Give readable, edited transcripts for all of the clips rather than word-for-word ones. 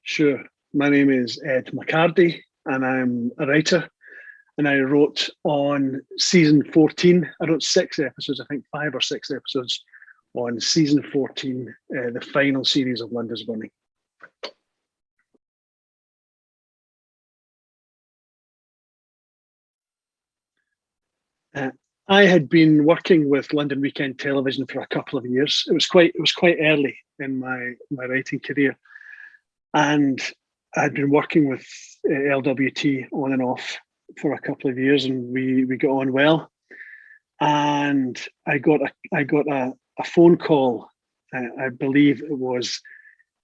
Sure. My name is Ed McCardie, and I'm a writer. And I wrote on season 14. I wrote 6 episodes, I think 5 or 6 episodes on season 14, the final series of London's Burning. Uh, I had been working with London Weekend Television for a couple of years. It was quite early in my writing career, and I'd been working with LWT on and off for a couple of years, and we got on well. And I got a phone call. I believe it was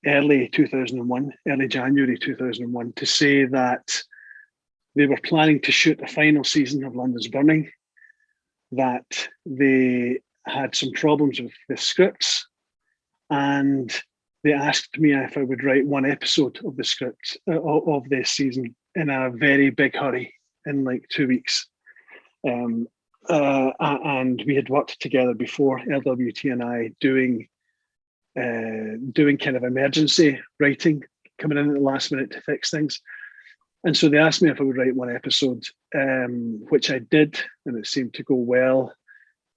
early 2001, early January 2001, to say that they were planning to shoot the final season of London's Burning, that they had some problems with the scripts, and they asked me if I would write one episode of the script of this season in a very big hurry in like 2 weeks. And we had worked together before, LWT and I, doing kind of emergency writing, coming in at the last minute to fix things. And so they asked me if I would write one episode, which I did, and it seemed to go well,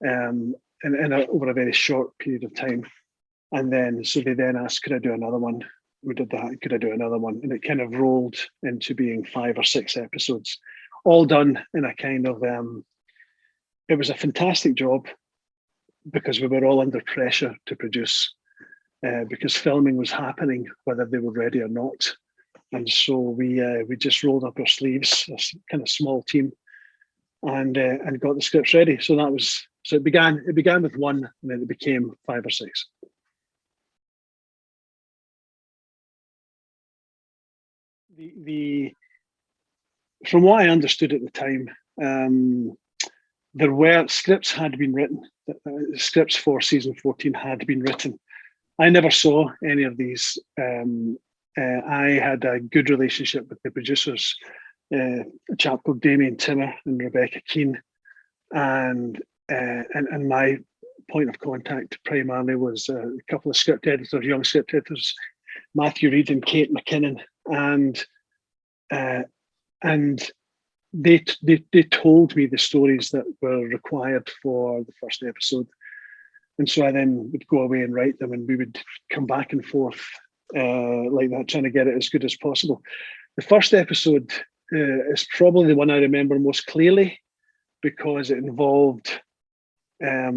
over a very short period of time. And then, so they then asked, could I do another one? We did that, could I do another one? And it kind of rolled into being 5 or 6 episodes, all done in a kind of, it was a fantastic job because we were all under pressure to produce, because filming was happening whether they were ready or not. And so we just rolled up our sleeves, a kind of small team, and got the scripts ready. So it began with one, and then it became 5 or 6. From what I understood at the time, there were scripts had been written. Scripts for season 14 had been written. I never saw any of these. I had a good relationship with the producers, a chap called Damien Timmer and Rebecca Keane, and my point of contact primarily was a couple of script editors, young script editors, Matthew Reid and Kate McKinnon, and they told me the stories that were required for the first episode. And so I then would go away and write them, and we would come back and forth like that, trying to get it as good as possible. The first episode is probably the one I remember most clearly because it involved a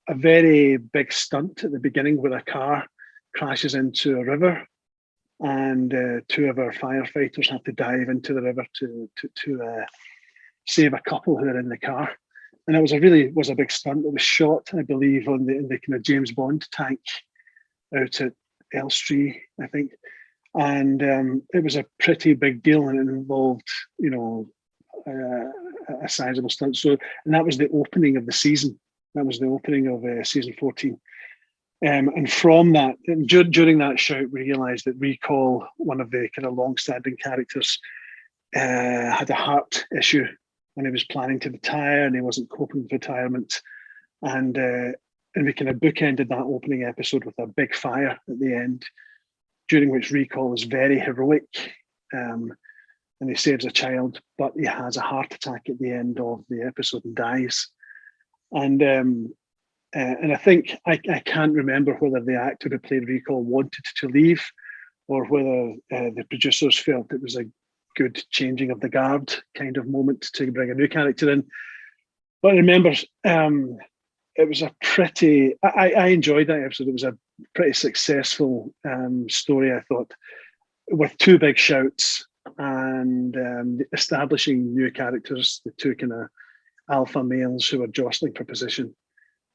very big stunt at the beginning where a car crashes into a river, and 2 of our firefighters have to dive into the river to save a couple who are in the car. And it was a big stunt. It was shot, I believe, in the kind of James Bond tank out at Elstree, I think. And it was a pretty big deal, and it involved, a sizable stunt. So, and that was the opening of the season. That was the opening of season 14. And from that, during that shoot, we realised that Recall, one of the kind of long-standing characters, had a heart issue, and he was planning to retire, and he wasn't coping with retirement. And we kind of bookended that opening episode with a big fire at the end, during which Recall is very heroic, and he saves a child, but he has a heart attack at the end of the episode and dies. And I think I can't remember whether the actor who played Recall wanted to leave, or whether the producers felt it was a good changing of the guard kind of moment to bring a new character in. But I remember it was a pretty, I enjoyed that episode. It was a pretty successful story, I thought, with 2 big shouts and establishing new characters, the 2 kind of alpha males who were jostling for position,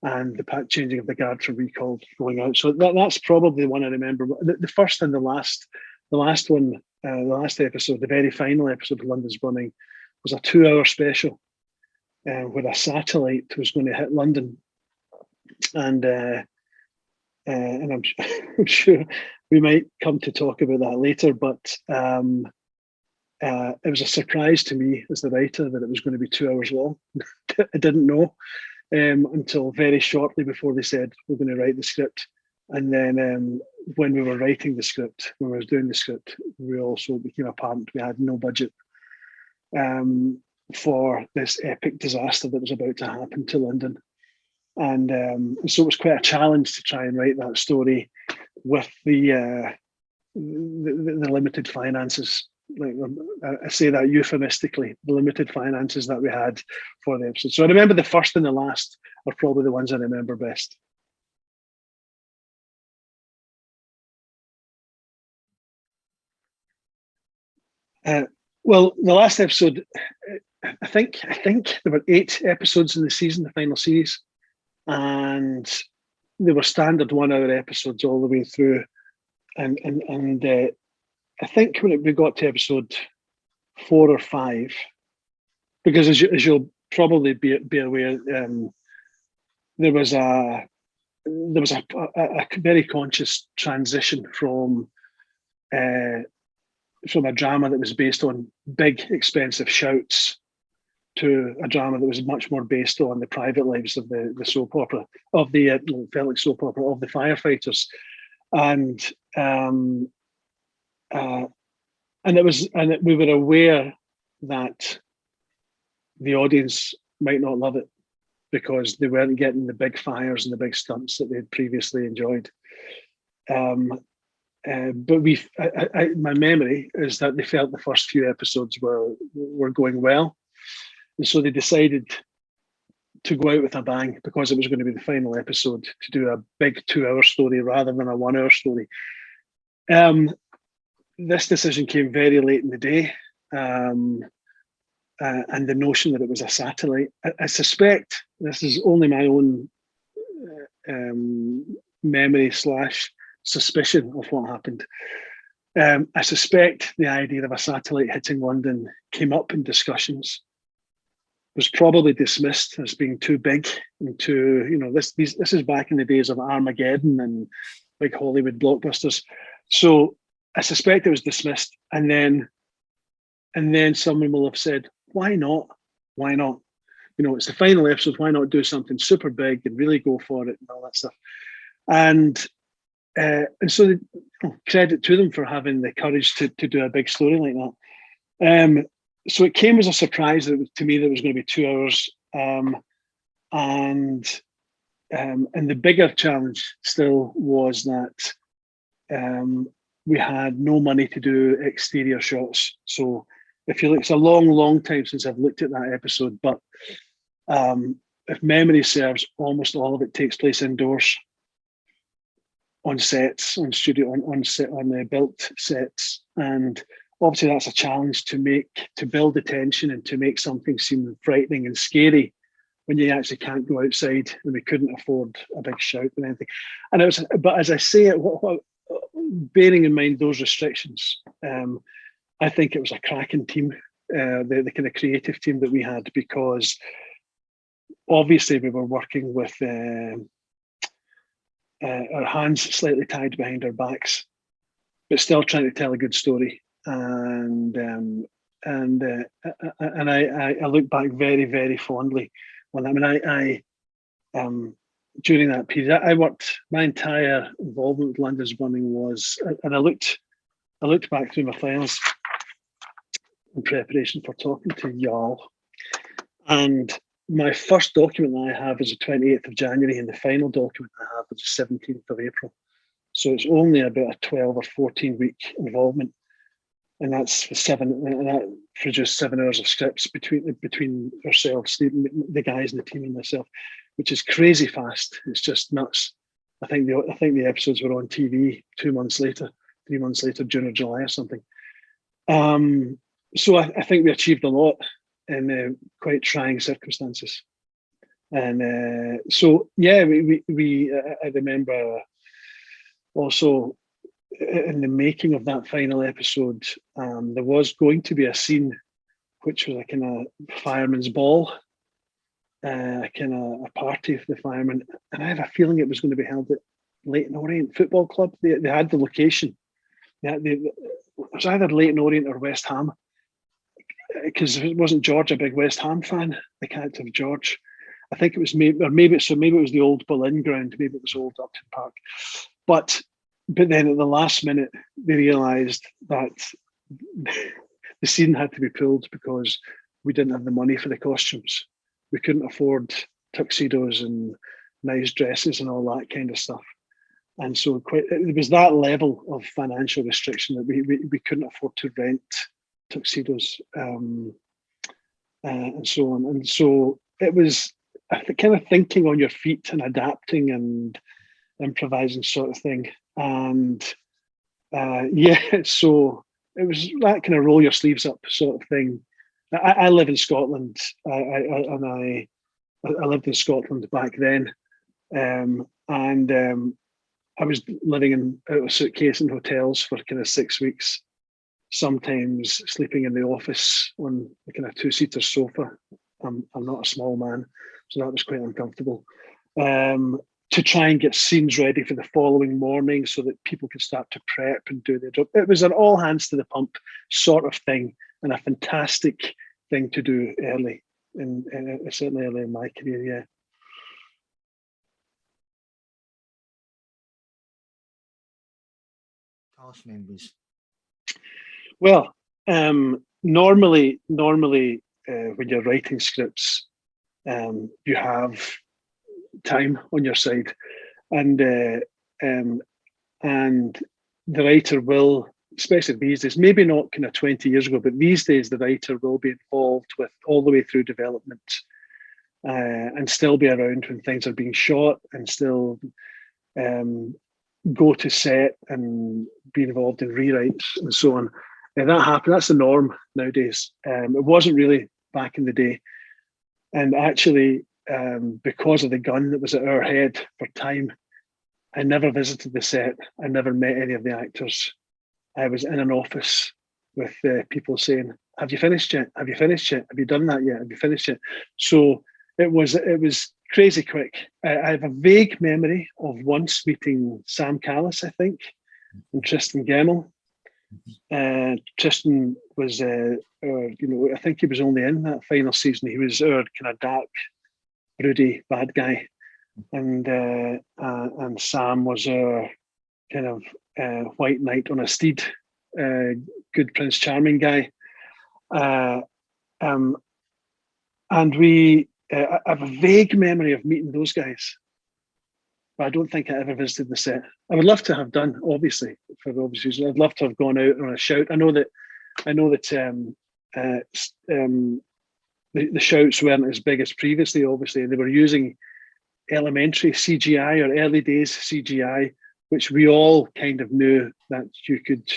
and the changing of the guard from Recall going out. So that's probably the one I remember. The first and the last one, the last episode, the very final episode of London's Burning, was a 2-hour special where a satellite was going to hit London, and I'm sure we might come to talk about that later. But it was a surprise to me as the writer that it was going to be 2 hours long. I didn't know until very shortly before they said we're going to write the script, and then when we were writing the script, when we were doing the script, we also became apparent we had no budget for this epic disaster that was about to happen to London. And so it was quite a challenge to try and write that story with the limited finances. Like, I say that euphemistically, the limited finances that we had for the episode. So I remember the first and the last are probably the ones I remember best. Well, the last episode, I think there were 8 episodes in the season, the final series, and they were standard 1-hour episodes all the way through. And I think when we got to episode 4 or 5, because as you'll probably be aware, there was a very conscious transition from a drama that was based on big, expensive shouts to a drama that was much more based on the private lives of the soap opera, of the felt like soap opera, of the firefighters, and we were aware that the audience might not love it because they weren't getting the big fires and the big stunts that they had previously enjoyed. But my memory is that they felt the first few episodes were going well, and so they decided to go out with a bang because it was going to be the final episode to do a big 2-hour story rather than a 1-hour story. This decision came very late in the day, and the notion that it was a satellite. I suspect this is only my own memory / suspicion of what happened. I suspect the idea of a satellite hitting London came up in discussions, was probably dismissed as being too big and too, this is back in the days of Armageddon and big Hollywood blockbusters. So I suspect it was dismissed, and then someone will have said, why not? Why not? It's the final episode. Why not do something super big and really go for it and all that stuff? And so credit to them for having the courage to do a big story like that. So it came as a surprise to me that it was going to be 2 hours. And the bigger challenge still was that we had no money to do exterior shots. So if you look, it's a long time since I've looked at that episode, but if memory serves, almost all of it takes place indoors, on sets, on the built sets, and obviously that's a challenge to build the tension and to make something seem frightening and scary when you actually can't go outside, and we couldn't afford a big shout and anything. And it was, but as I say it, bearing in mind those restrictions, I think it was a cracking team, the kind of creative team that we had, because obviously we were working with our hands slightly tied behind our backs, but still trying to tell a good story. And I look back very, very fondly on that. During that period, I worked, my entire involvement with London's Burning was, and I looked back through my files in preparation for talking to y'all, and my first document that I have is the 28th of January, and the final document I have is the 17th of April. So it's only about a 12 or 14 week involvement, and that's and that produced 7 hours of scripts between ourselves, the guys in the team and myself, which is crazy fast. It's just nuts. I think the episodes were on TV 3 months later, June or July or something. So I think we achieved a lot in quite trying circumstances. And so yeah, I remember also in the making of that final episode, there was going to be a scene which was a kind of fireman's ball, a party for the firemen, and I have a feeling it was going to be held at Leyton Orient Football Club. They had the location. It was either Leyton Orient or West Ham, because it wasn't George a big West Ham fan, the character of George. I think it was maybe it was the old Boleyn ground, maybe it was old Upton Park. But but then at the last minute, they realised that the scene had to be pulled because we didn't have the money for the costumes. We couldn't afford tuxedos and nice dresses and all that kind of stuff. And so it was that level of financial restriction that we couldn't afford to rent tuxedos and so on. And so it was kind of thinking on your feet and adapting and improvising sort of thing. And so it was that kind of roll your sleeves up sort of thing. I live in Scotland, I lived in Scotland back then, and I was living in out of suitcase in hotels for kind of 6 weeks, sometimes sleeping in the office on a kind of 2-seater sofa. I'm not a small man, so that was quite uncomfortable. To try and get scenes ready for the following morning so that people could start to prep and do their job. It was an all hands to the pump sort of thing, and a fantastic thing to do early, certainly early in my career, yeah. Cast members? Well, normally, when you're writing scripts, you have time on your side, and the writer will, especially these days, maybe not kind of 20 years ago, but these days the writer will be involved with all the way through development, and still be around when things are being shot, and still go to set and be involved in rewrites and so on. And that happened. That's the norm nowadays. It wasn't really back in the day. And actually, because of the gun that was at our head for time, I never visited the set. I never met any of the actors. I was in an office with people saying, "Have you finished yet? Have you finished yet? Have you done that yet? Have you finished yet?" So it was crazy quick. I have a vague memory of once meeting Sam Callis, I think, and Tristan Gemmell. Tristan was, I think he was only in that final season. He was our kind of dark, broody bad guy, and Sam was our kind of white knight on a steed, good Prince Charming guy, and I have a vague memory of meeting those guys, but I don't think I ever visited the set. I would love to have done, obviously, for obvious reasons. I'd love to have gone out on a shout. I know that the shouts weren't as big as previously, obviously. They were using elementary CGI or early days CGI, which we all kind of knew that you could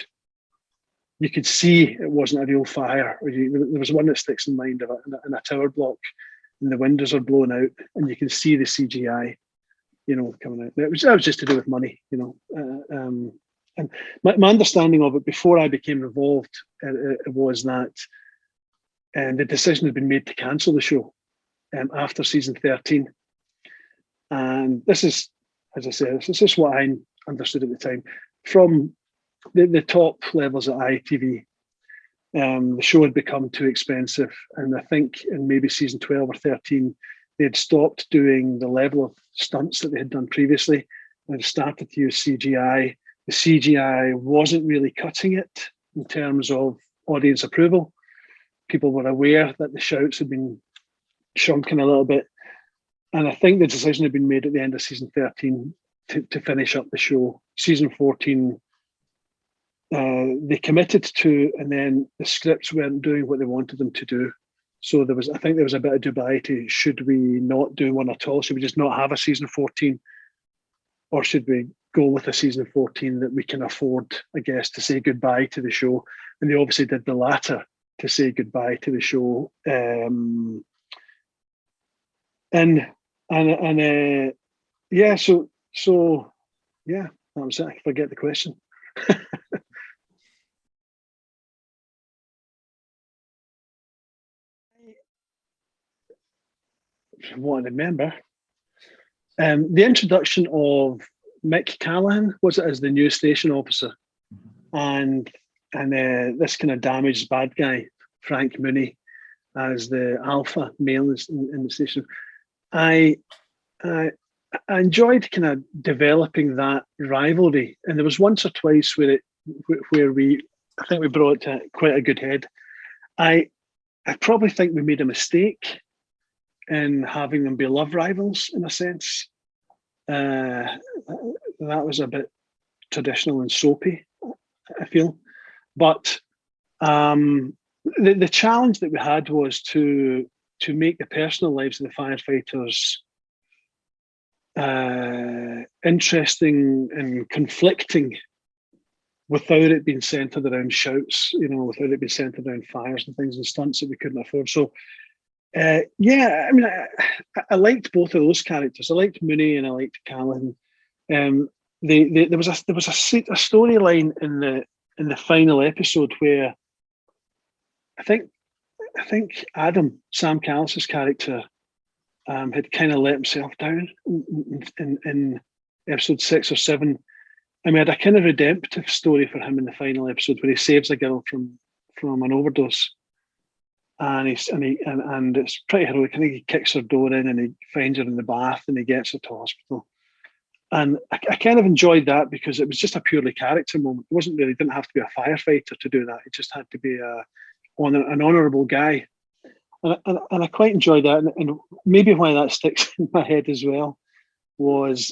see it wasn't a real fire. There was one that sticks in mind of in a tower block, and the windows are blown out, and you can see the CGI, coming out. That was just to do with money, and my understanding of it before I became involved was that, the decision had been made to cancel the show after season 13, and this is, as I said, this is what I understood at the time from the top levels at ITV. The show had become too expensive, and I think in maybe season 12 or 13 they had stopped doing the level of stunts that they had done previously and started to use CGI. The CGI wasn't really cutting it in terms of audience approval. People were aware that the shouts had been shrunken a little bit, and I think the decision had been made at the end of season 13 to finish up the show. Season 14, they committed to, and then the scripts weren't doing what they wanted them to do. So I think there was a bit of dubiety. Should we not do one at all? Should we just not have a season 14? Or should we go with a season 14 that we can afford, I guess, to say goodbye to the show? And they obviously did the latter, to say goodbye to the show. Yeah, so yeah, that was it. I forget the question. From what I remember, the introduction of Mick Callaghan was it as the new station officer, and this kind of damaged bad guy Frank Mooney as the alpha male in the station. I I enjoyed kind of developing that rivalry, and there was once or twice where I think we brought it to quite a good head. I probably think we made a mistake in having them be love rivals in a sense. That was a bit traditional and soapy, I feel. But the challenge that we had was to make the personal lives of the firefighters interesting and conflicting without it being centered around shouts, without it being centered around fires and things and stunts that we couldn't afford. So, yeah, I mean, I liked both of those characters. I liked Mooney and I liked Callan. There was a storyline in the final episode where I think Adam, Sam Callis's character, had kind of let himself down in episode 6 or 7. And we had a kind of redemptive story for him in the final episode where he saves a girl from an overdose, and it's pretty heroic. I think he kicks her door in and he finds her in the bath and he gets her to hospital. And I kind of enjoyed that because it was just a purely character moment. It wasn't really, didn't have to be a firefighter to do that. It just had to be an honourable guy. And I quite enjoyed that. And maybe why that sticks in my head as well was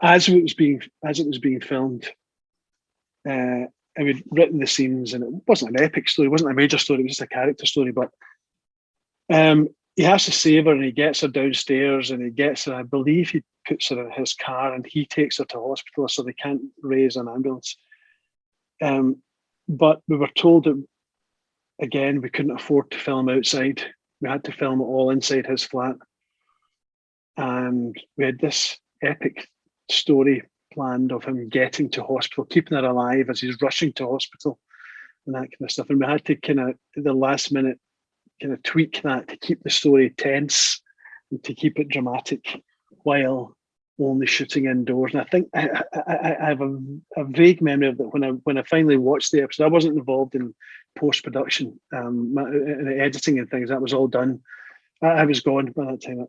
as it was being filmed, and we'd written the scenes, and it wasn't an epic story, it wasn't a major story, it was just a character story. But he has to save her, and he gets her downstairs, and he gets her. I believe he puts her in his car, and he takes her to hospital, so they can't raise an ambulance. But we were told that again we couldn't afford to film outside. We had to film it all inside his flat, and we had this epic story planned of him getting to hospital, keeping her alive as he's rushing to hospital, and that kind of stuff. And we had to kind of, at the last minute, kind of tweak that to keep the story tense and to keep it dramatic while only shooting indoors. And I think I have a vague memory of that when I finally watched the episode. I wasn't involved in post-production, in editing and things. That was all done. I was gone by that time.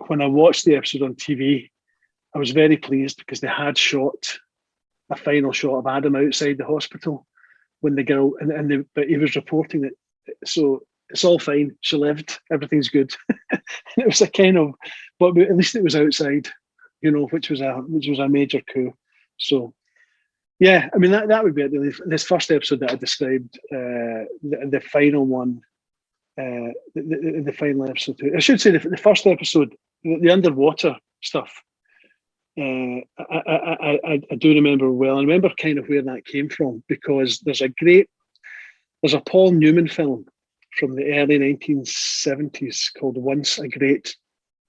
When I watched the episode on TV, I was very pleased because they had shot a final shot of Adam outside the hospital when the girl, but he was reporting that, so it's all fine, she lived, everything's good. And it was a kind of, but at least it was outside, which was a major coup. So yeah, I mean that would be it. This first episode that I described, the final one. The final episode. I should say the first episode, the underwater stuff. I do remember well. I remember kind of where that came from because there's a Paul Newman film from the early 1970s called Once a Great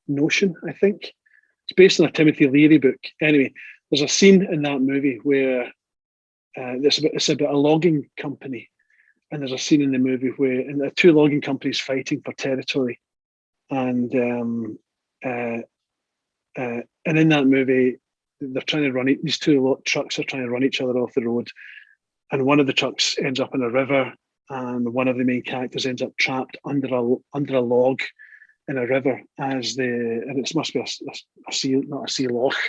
Notion, I think. It's based on a Timothy Leary book. Anyway, there's a scene in that movie where it's about a logging company. And there's a scene in the movie where there are two logging companies fighting for territory, and in that movie, they're trying to run. These two trucks are trying to run each other off the road, and one of the trucks ends up in a river, and one of the main characters ends up trapped under a log in a river. And it must be a sea, not a sea loch,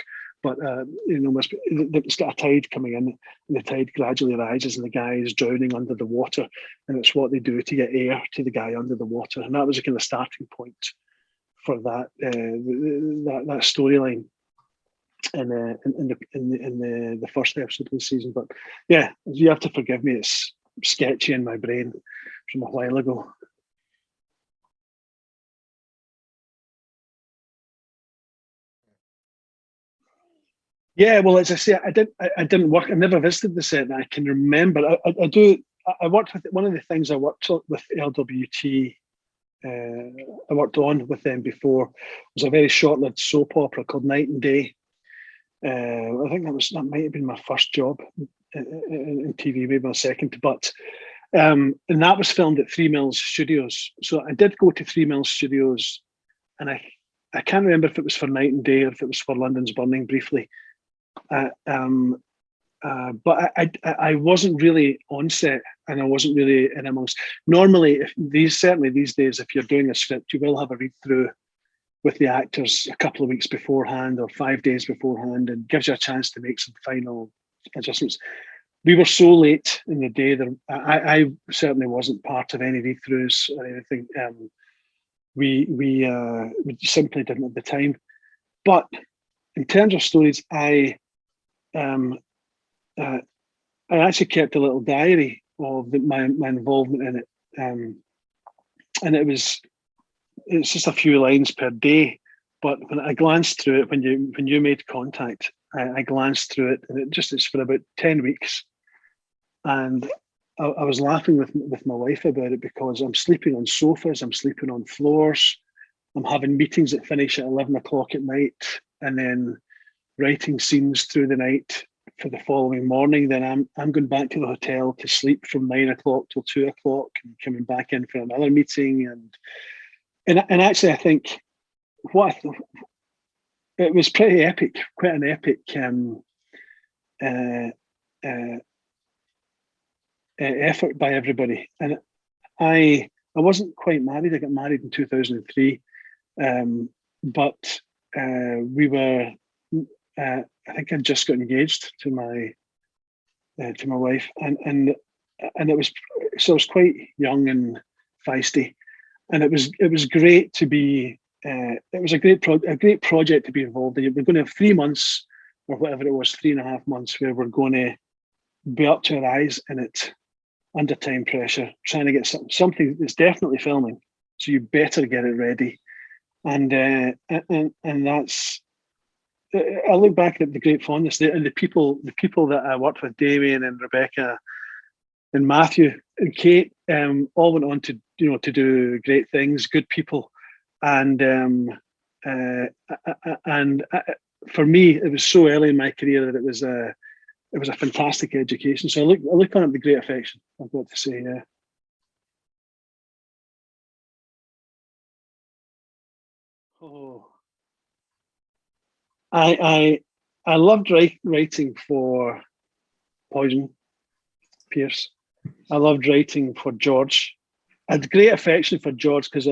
but it's got a tide coming in, and the tide gradually rises, and the guy is drowning under the water, and it's what they do to get air to the guy under the water, and that was a kind of starting point for that storyline in the first episode of the season. But yeah, you have to forgive me; it's sketchy in my brain from a while ago. Yeah, well, as I say, I didn't work. I never visited the set that I can remember. I do. I worked with one of the things I worked with LWT. I worked on with them before was a very short-lived soap opera called Night and Day. I think that might have been my first job in TV, maybe my second. But and that was filmed at Three Mills Studios. So I did go to Three Mills Studios, and I can't remember if it was for Night and Day or if it was for London's Burning briefly. but I wasn't really on set, and I wasn't really in amongst. Normally, certainly these days, if you're doing a script, you will have a read through with the actors a couple of weeks beforehand or 5 days beforehand, and gives you a chance to make some final adjustments. We were so late in the day that I certainly wasn't part of any read throughs or anything. We simply didn't at the time. But in terms of stories, I actually kept a little diary of my involvement in it, and it's just a few lines per day. But when I glanced through it, when you made contact, I glanced through it, and it's for about 10 weeks, and I was laughing with my wife about it, because I'm sleeping on sofas, I'm sleeping on floors, I'm having meetings that finish at 11 o'clock at night, and then writing scenes through the night for the following morning. Then I'm going back to the hotel to sleep from 9 o'clock till 2 o'clock, and coming back in for another meeting. And actually, I think it was pretty epic, quite an epic effort by everybody. And I wasn't quite married. I got married in 2003, but we were. I think I'd just got engaged to my wife, and it was, so I was quite young and feisty, and it was great to be. It was a great project to be involved in. We're going to have 3 months or whatever it was, 3.5 months, where we're going to be up to our eyes in it, under time pressure, trying to get something that's definitely filming. So you better get it ready, and that's. I look back at the great fondness there, and the people that I worked with, Damien and Rebecca and Matthew and Kate, all went on to do great things, good people, and for me, it was so early in my career that it was a fantastic education. So I look on it with great affection, I've got to say. Yeah. Oh. I loved writing for Poison Pierce. I loved writing for George. I had great affection for George, because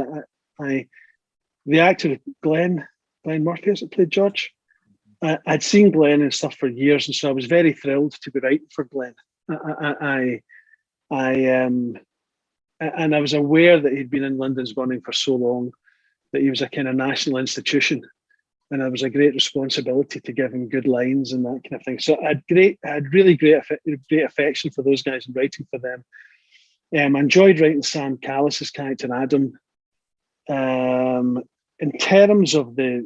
the actor Glenn Murphy, has it played George? I'd seen Glenn and stuff for years, and so I was very thrilled to be writing for Glenn. And I was aware that he'd been in London's Burning for so long, that he was a kind of national institution, and it was a great responsibility to give him good lines and that kind of thing. So I had really great affection for those guys and writing for them. I enjoyed writing Sam Callis's character Adam. In terms of there's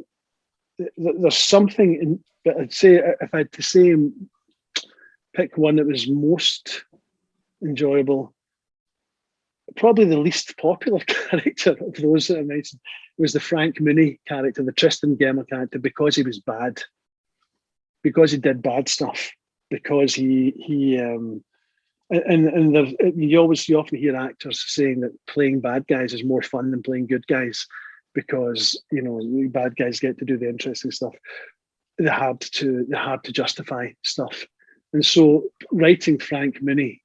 something but I'd say, if I had to say, pick one that was most enjoyable, probably the least popular character of those that I mentioned was the Frank Mooney character, the Tristan Gemma character, because he was bad, because he did bad stuff, because he and you often hear actors saying that playing bad guys is more fun than playing good guys, because bad guys get to do the interesting stuff, the hard to justify stuff. And so writing Frank Mooney,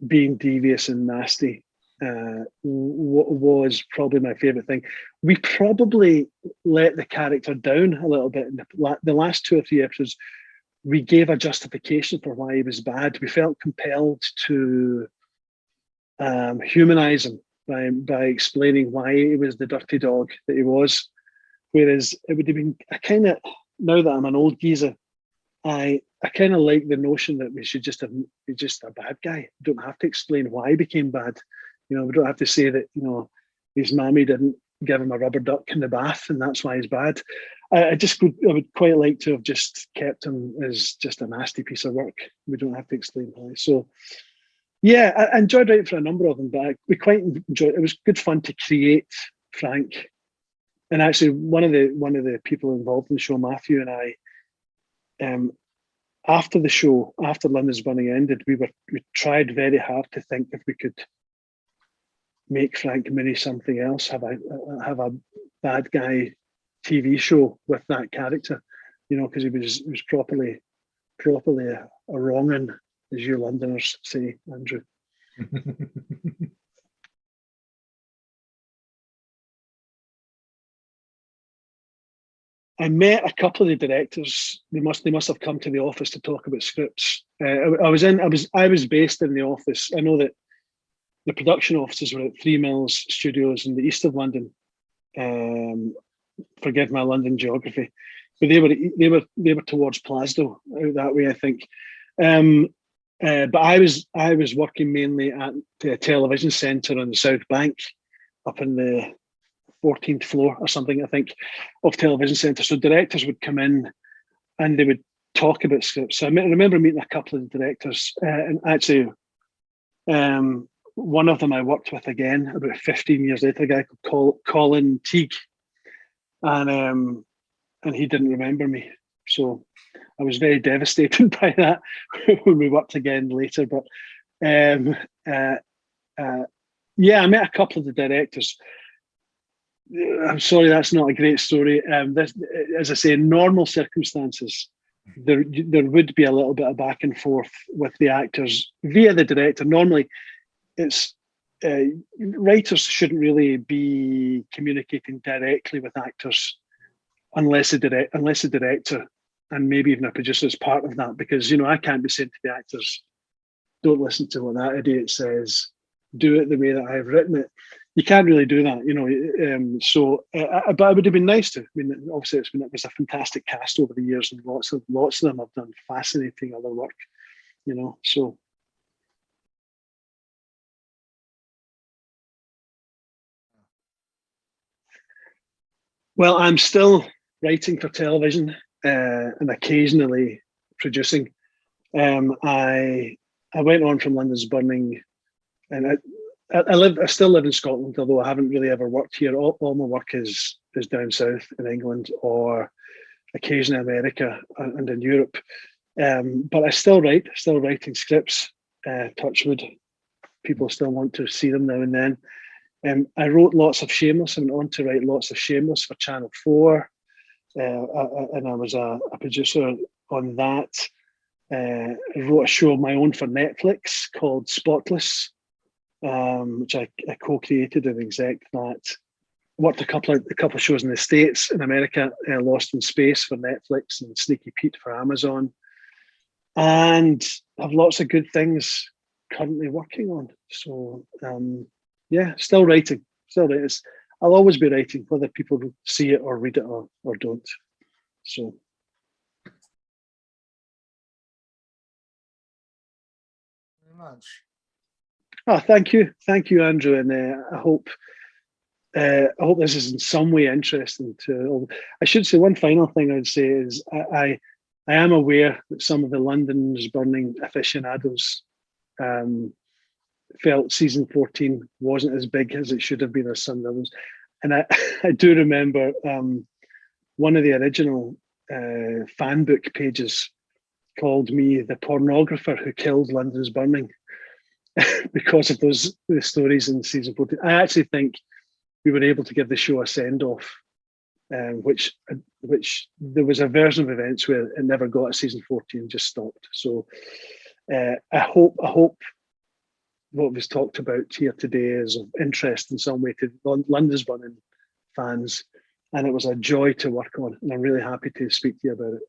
being devious and nasty, was probably my favorite thing. We probably let the character down a little bit in the last 2 or 3 episodes. We gave a justification for why he was bad. We felt compelled to humanize him by explaining why he was the dirty dog that he was. Whereas it would have been now that I'm an old geezer, I kind of like the notion that we should just be just a bad guy. We don't have to explain why he became bad. We don't have to say that his mammy didn't give him a rubber duck in the bath and that's why he's bad. I would quite like to have just kept him as just a nasty piece of work. We don't have to explain why. So yeah, I enjoyed writing for a number of them, but we quite enjoyed. It was good fun to create Frank. And actually, one of the people involved in the show, Matthew and I, after the show, after London's Burning ended, we tried very hard to think if we could make Frank Mooney something else, have a bad guy TV show with that character, because he was properly properly a wronging, as you Londoners say, Andrew. I met a couple of the directors. They must have come to the office to talk about scripts. I was based in the office. I know that the production offices were at Three Mills Studios in the east of London. Forgive my London geography, but they were towards Plasdo out that way, I think. But I was working mainly at the television centre on the South Bank, up in the 14th floor or something, I think, of television centre. So directors would come in and they would talk about scripts. So I remember meeting a couple of the directors, and actually, one of them I worked with again about 15 years later, a guy called Colin Teague, and he didn't remember me. So I was very devastated by that when we worked again later. But yeah, I met a couple of the directors. I'm sorry, that's not a great story. This, as I say, in normal circumstances, there would be a little bit of back and forth with the actors via the director. Normally, it's writers shouldn't really be communicating directly with actors unless the director and maybe even a producer is part of that, because I can't be saying to the actors, don't listen to what that idiot says, do it the way that I've written it. You can't really do that, but it would have been nice to. I mean, obviously it was a fantastic cast over the years, and lots of them have done fascinating other work, so. Well, I'm still writing for television and occasionally producing. I went on from London's Burning, and I still live in Scotland, although I haven't really ever worked here. All my work is down south in England or occasionally America and in Europe. But I still writing scripts. Touchwood, people still want to see them now and then. I wrote lots of Shameless. I went on to write lots of Shameless for Channel 4, and I was a producer on that. I wrote a show of my own for Netflix called Spotless, which I co-created and exec that. Worked a couple of shows in the States, in America, Lost in Space for Netflix and Sneaky Pete for Amazon, and have lots of good things currently working on. So yeah, still writing. I'll always be writing, whether people see it or read it or don't. So. Very much. Oh, thank you, Andrew, and I hope this is in some way interesting to all. I should say one final thing I would say is I am aware that some of the London's Burning aficionados felt season 14 wasn't as big as it should have been as some others, and I do remember one of the original fan book pages called me the pornographer who killed London's Burning because of the stories in season 14. I actually think we were able to give the show a send-off, which there was a version of events where it never got a season 14, just stopped. So I hope what was talked about here today is of interest in some way to London's Burning fans, and it was a joy to work on, and I'm really happy to speak to you about it.